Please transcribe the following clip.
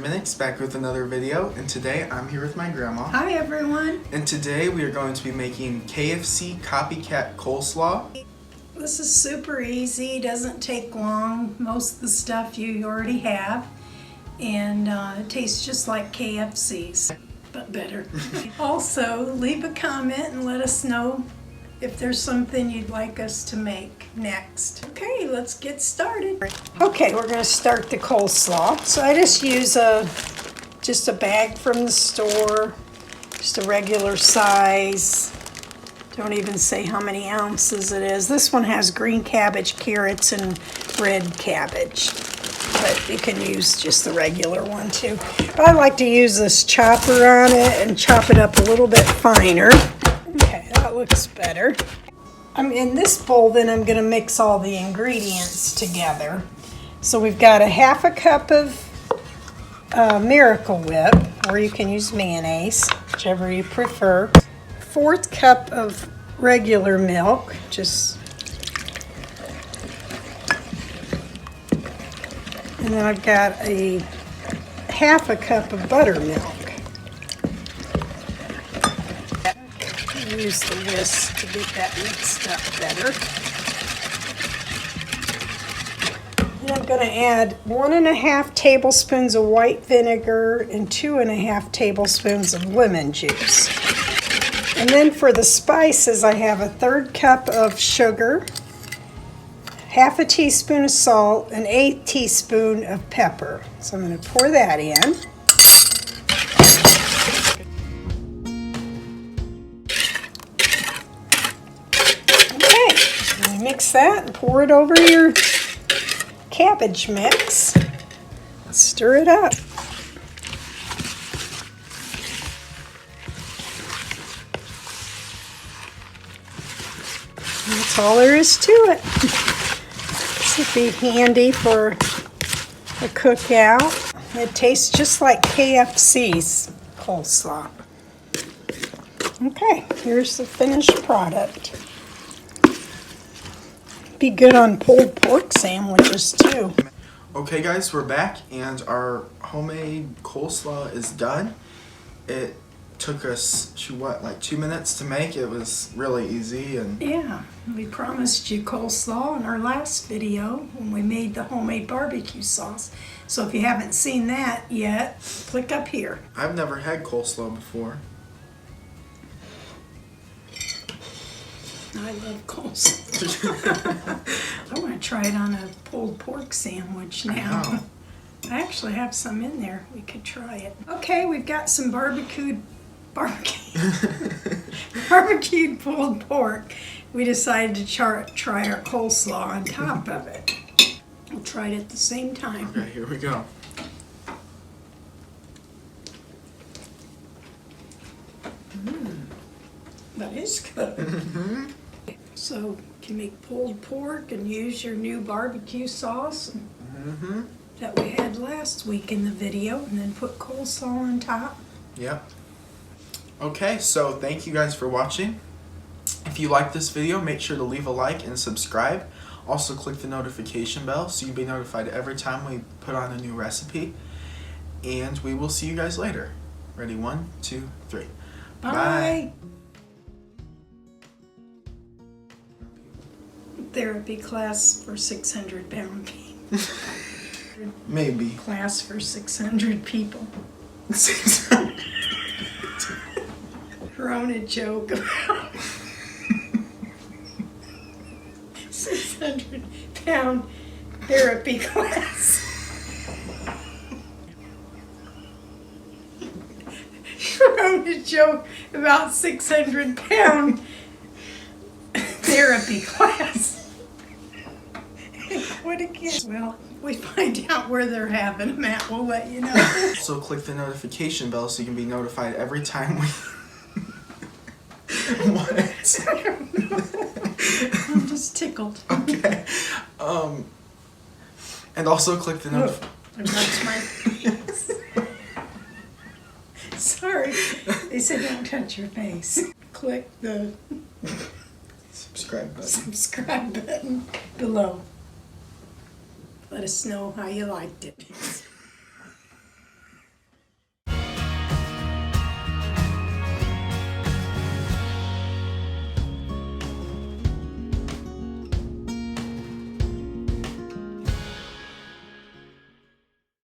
Minix, back with another video, and today I'm here with my grandma. Hi everyone! And today we are going to be making KFC copycat coleslaw. This is super easy, doesn't take long, most of the stuff you already have, and it tastes just like KFC's, but better. Also, leave a comment and let us know if there's something you'd like us to make next. Okay, let's get started. Okay, we're going to start the coleslaw. So I just use just a bag from the store, just a regular size. Don't even say how many ounces it is. This one has green cabbage, carrots, and red cabbage. But you can use just the regular one too. I like to use this chopper on it and chop it up a little bit finer. Okay, that looks better. In this bowl, then I'm going to mix all the ingredients together. So we've got a half a cup of Miracle Whip, or you can use mayonnaise, whichever you prefer. 1/4 cup of regular milk, and then I've got a half a cup of buttermilk. Use the whisk to get that mixed up better. And I'm going to add 1½ tablespoons of white vinegar and 2½ tablespoons of lemon juice. And then for the spices, I have a 1/3 cup of sugar, half a teaspoon of salt, and 1/8 teaspoon of pepper. So I'm going to pour that in. Mix that and pour it over your cabbage mix. Stir it up. That's all there is to it. This would be handy for a cookout. It tastes just like KFC's coleslaw. Okay, here's the finished product. Be good on pulled pork sandwiches too. Okay guys, we're back and our homemade coleslaw is done. It took us, like 2 minutes to make. It was really easy. And yeah, we promised you coleslaw in our last video when we made the homemade barbecue sauce. So if you haven't seen that yet, click up here. I've never had coleslaw before. I love coleslaw. I want to try it on a pulled pork sandwich now. I actually have some in there. We could try it. Okay, we've got some barbecued pulled pork. We decided to try our coleslaw on top of it. We'll try it at the same time. Okay, here we go. That is good. Mm-hmm. So you can make pulled pork and use your new barbecue sauce that we had last week in the video, and then put coleslaw on top. Yep. Okay, so thank you guys for watching. If you like this video, make sure to leave a like and subscribe. Also click the notification bell so you'll be notified every time we put on a new recipe. And we will see you guys later. Ready? 1, 2, 3. Bye. Therapy class for 600-pound people. Maybe. Class for 600 people. 600. Thrown a joke about 600-pound therapy class. Thrown a joke about 600-pound therapy class. What again? Well, we find out where they're having them at, we'll let you know. So click the notification bell so you can be notified every time we... What? I don't know. I'm just tickled. Okay. And also click the notification... I touched my face. Sorry. They said don't touch your face. Click the subscribe button below. Let us know how you liked it.